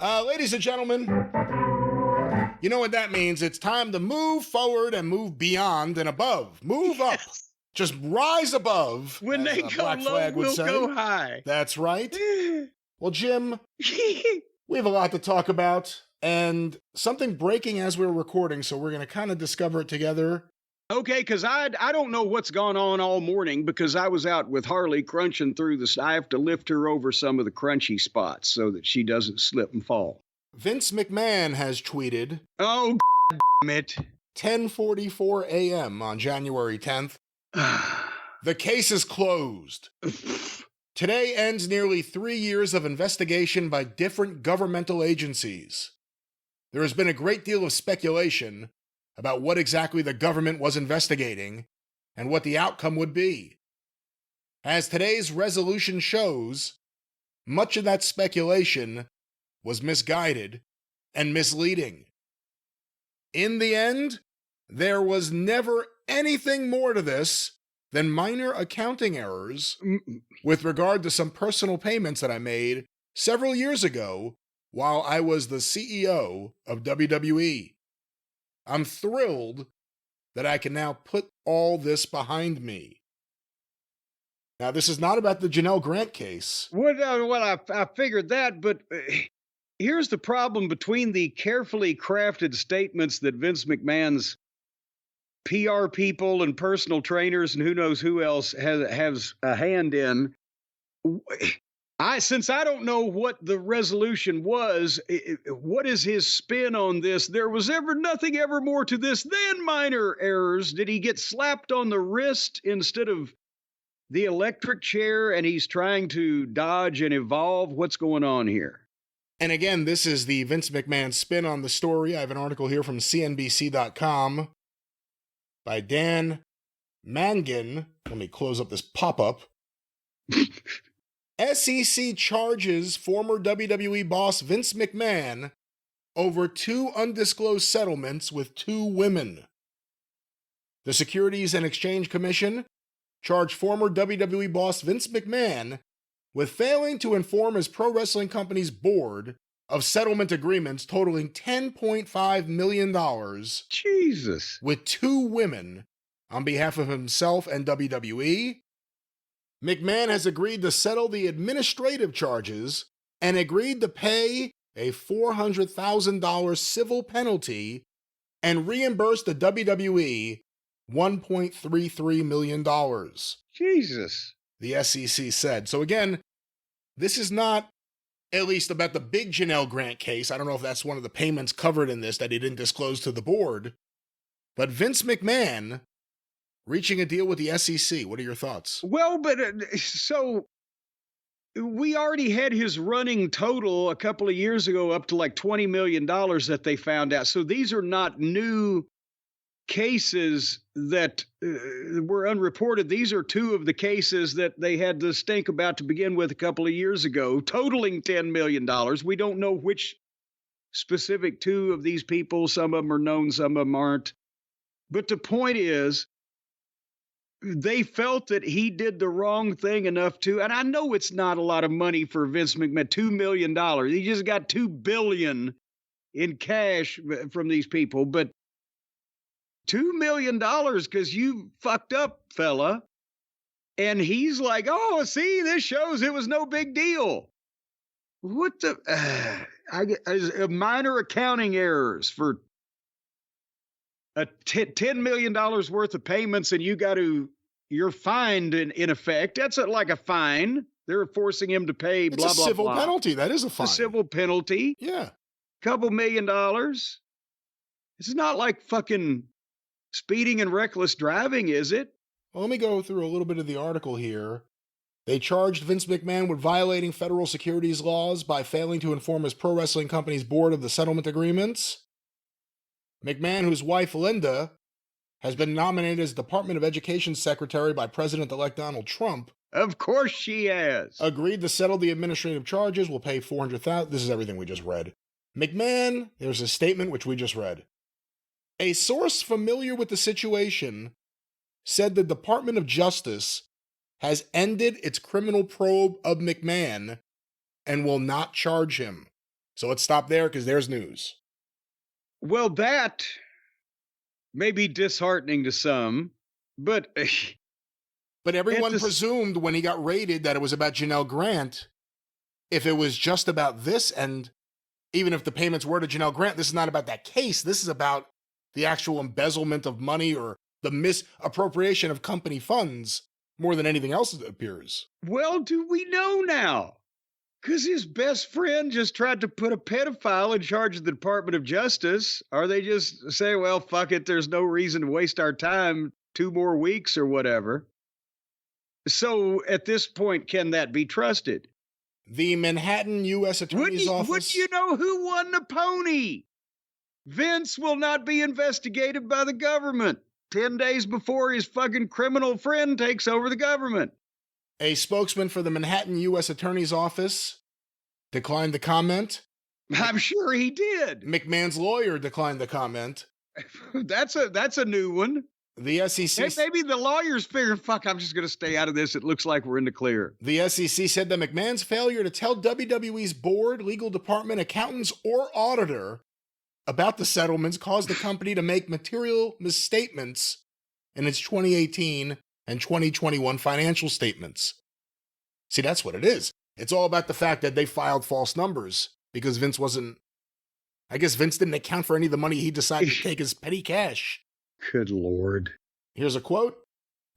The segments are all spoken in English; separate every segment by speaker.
Speaker 1: Ladies and gentlemen, you know what that means. It's time to move forward and move beyond and above. Move up. Just rise above.
Speaker 2: When they go
Speaker 1: Black
Speaker 2: low,
Speaker 1: Flag would
Speaker 2: we'll
Speaker 1: say.
Speaker 2: go high.
Speaker 1: That's right. Well, Jim, we have a lot to talk about and something breaking as we're recording, so we're going to kind of discover it together.
Speaker 2: Okay, because I don't know what's gone on all morning because I was out with Harley crunching through this. I have to lift her over some of the crunchy spots so that she doesn't slip and fall.
Speaker 1: Vince McMahon has tweeted,
Speaker 2: "Oh, damn it.
Speaker 1: 10:44 a.m. on January 10th. The case is closed. Today ends nearly 3 years of investigation by different governmental agencies. There has been a great deal of speculation about what exactly the government was investigating and what the outcome would be. As today's resolution shows, much of that speculation was misguided and misleading. In the end, there was never anything more to this than minor accounting errors with regard to some personal payments that I made several years ago while I was the CEO of WWE. I'm thrilled that I can now put all this behind me." Now, this is not about the Janelle Grant case.
Speaker 2: I figured that, but here's the problem between the carefully crafted statements that Vince McMahon's PR people and personal trainers and who knows who else has a hand in. Since I don't know what the resolution was, what is his spin on this? There was nothing ever more to this than minor errors. Did he get slapped on the wrist instead of the electric chair and he's trying to dodge and evolve? What's going on here?
Speaker 1: And again, this is the Vince McMahon spin on the story. I have an article here from CNBC.com by Dan Mangan. Let me close up this pop-up. SEC charges former WWE boss Vince McMahon over 2 undisclosed settlements with 2 women. The Securities and Exchange Commission charged former WWE boss Vince McMahon with failing to inform his pro wrestling company's board of settlement agreements totaling $10.5 million
Speaker 2: Jesus.
Speaker 1: with 2 women on behalf of himself and WWE. McMahon has agreed to settle the administrative charges and agreed to pay a $400,000 civil penalty and reimburse the WWE $1.33 million.
Speaker 2: Jesus.
Speaker 1: The SEC said. So again, this is not at least about the big Janelle Grant case. I don't know if that's one of the payments covered in this that he didn't disclose to the board. But Vince McMahon reaching a deal with the SEC. What are your thoughts?
Speaker 2: Well, but so we already had his running total a couple of years ago up to like $20 million that they found out. So these are not new cases that were unreported. These are 2 of the cases that they had to stink about to begin with a couple of years ago, totaling $10 million. We don't know which specific 2 of these people. Some of them are known, some of them aren't. But the point is, they felt that he did the wrong thing enough to, and I know it's not a lot of money for Vince McMahon, $2 million. He just got $2 billion in cash from these people, but $2 million because you fucked up, fella. And he's like, "Oh, see, this shows it was no big deal." What the? Minor accounting errors for $10 million worth of payments, and you're fined in effect. That's like a fine. They're forcing him to pay
Speaker 1: It's
Speaker 2: blah, blah, blah.
Speaker 1: a civil penalty. That is a fine.
Speaker 2: A civil penalty.
Speaker 1: Yeah.
Speaker 2: Couple $1 million. It's not like fucking speeding and reckless driving, is it?
Speaker 1: Well, let me go through a little bit of the article here. They charged Vince McMahon with violating federal securities laws by failing to inform his pro wrestling company's board of the settlement agreements. McMahon, whose wife Linda has been nominated as Department of Education Secretary by President-elect Donald Trump.
Speaker 2: Of course she has.
Speaker 1: Agreed to settle the administrative charges, will pay $400,000. This is everything we just read. McMahon, there's a statement which we just read. A source familiar with the situation said the Department of Justice has ended its criminal probe of McMahon and will not charge him. So let's stop there because there's news.
Speaker 2: Well, that may be disheartening to some, but
Speaker 1: But everyone presumed when he got raided that it was about Janelle Grant. If it was just about this, and even if the payments were to Janelle Grant, this is not about that case. This is about the actual embezzlement of money or the misappropriation of company funds more than anything else, it appears.
Speaker 2: Well, do we know now? Because his best friend just tried to put a pedophile in charge of the Department of Justice. Or they just say, well, fuck it, there's no reason to waste our time 2 more weeks or whatever. So at this point, can that be trusted?
Speaker 1: The Manhattan U.S. Attorney's Office.
Speaker 2: Would you know who won the pony? Vince will not be investigated by the government 10 days before his fucking criminal friend takes over the government.
Speaker 1: A spokesman for the Manhattan U.S. Attorney's Office declined to comment.
Speaker 2: I'm sure he did.
Speaker 1: McMahon's lawyer declined to comment.
Speaker 2: That's a new one.
Speaker 1: The SEC...
Speaker 2: Maybe the lawyers figure, fuck, I'm just going to stay out of this. It looks like we're in the clear.
Speaker 1: The SEC said that McMahon's failure to tell WWE's board, legal department, accountants, or auditor about the settlements caused the company to make material misstatements in its 2018 and 2021 financial statements. See, that's what it is. It's all about the fact that they filed false numbers because Vince didn't account for any of the money he decided to take as petty cash.
Speaker 2: Good Lord.
Speaker 1: Here's a quote.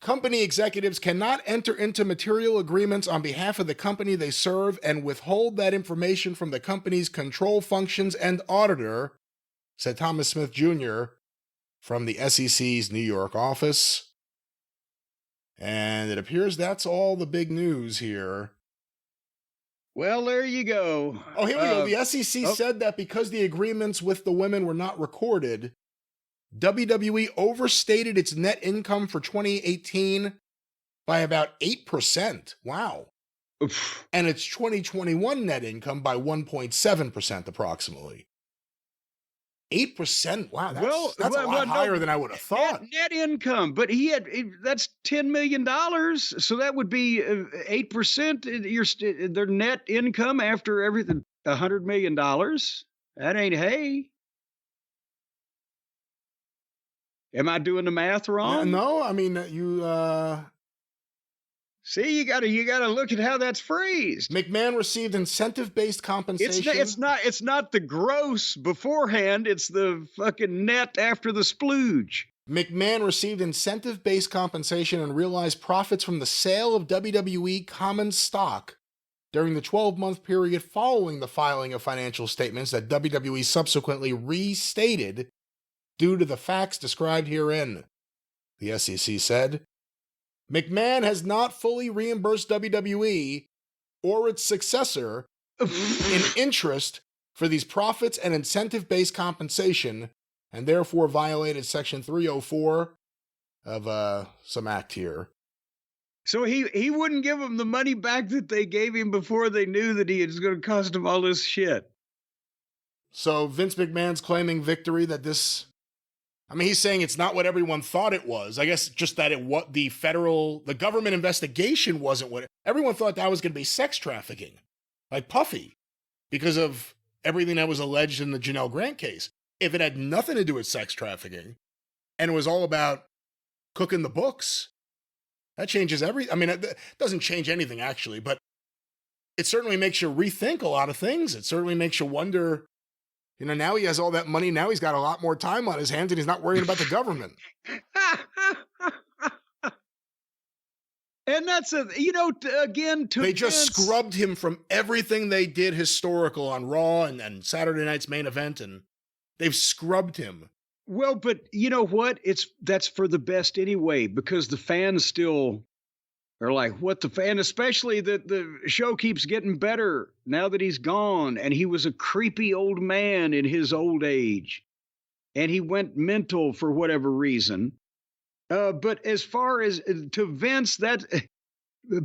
Speaker 1: Company executives cannot enter into material agreements on behalf of the company they serve and withhold that information from the company's control functions and auditor, said Thomas Smith Jr. from the SEC's New York office. And it appears that's all the big news here.
Speaker 2: Well, there you go.
Speaker 1: Oh, here we go. The SEC said that because the agreements with the women were not recorded, WWE overstated its net income for 2018 by about 8%. Wow.
Speaker 2: Oof.
Speaker 1: And its 2021 net income by 1.7% approximately. 8%? Wow, that's a lot higher than I would have thought.
Speaker 2: Net income, but that's $10 million. So that would be 8% their net income after everything, $100 million. That ain't hay. Am I doing the math wrong?
Speaker 1: No, I mean,
Speaker 2: See, you gotta look at how that's phrased.
Speaker 1: McMahon received incentive-based compensation.
Speaker 2: It's not the gross beforehand. It's the fucking net after the splooge.
Speaker 1: McMahon received incentive-based compensation and realized profits from the sale of WWE common stock during the 12-month period following the filing of financial statements that WWE subsequently restated due to the facts described herein, the SEC said. McMahon has not fully reimbursed WWE or its successor in interest for these profits and incentive-based compensation, and therefore violated Section 304 of some act here.
Speaker 2: So he wouldn't give them the money back that they gave him before they knew that he was going to cost him all this shit.
Speaker 1: So Vince McMahon's claiming victory that this... I mean, he's saying it's not what everyone thought it was. I guess just that the government investigation wasn't what... Everyone thought that was going to be sex trafficking, like Puffy, because of everything that was alleged in the Janelle Grant case. If it had nothing to do with sex trafficking, and it was all about cooking the books, that changes everything. I mean, it doesn't change anything, actually, but it certainly makes you rethink a lot of things. It certainly makes you wonder... now he has all that money. Now he's got a lot more time on his hands and he's not worrying about the government.
Speaker 2: And that's
Speaker 1: they just scrubbed him from everything they did historical on Raw and Saturday night's main event. And they've scrubbed him.
Speaker 2: Well, but you know what? That's for the best anyway, because the fans still are like, what the fan, especially that the show keeps getting better now that he's gone. And he was a creepy old man in his old age. And he went mental for whatever reason. But as far as to Vince, that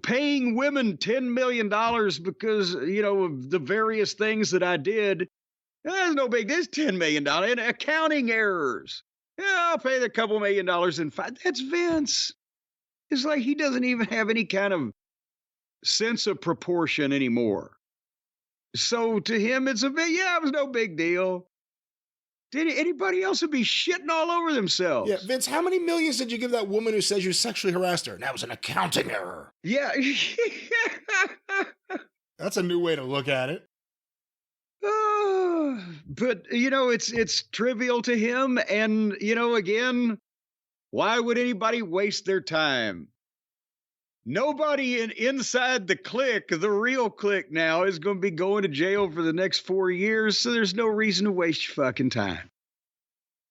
Speaker 2: paying women $10 million because, of the various things that I did, that's no big, this $10 million in accounting errors. Yeah, I'll pay the couple $1 million in fine. That's Vince. It's like he doesn't even have any kind of sense of proportion anymore. So to him, it was no big deal. Did anybody else would be shitting all over themselves?
Speaker 1: Yeah, Vince, how many millions did you give that woman who says you sexually harassed her? And that was an accounting error.
Speaker 2: Yeah.
Speaker 1: That's a new way to look at it.
Speaker 2: But it's trivial to him, and again, why would anybody waste their time? Nobody inside the clique, the real clique now, is going to be going to jail for the next 4 years, so there's no reason to waste your fucking time.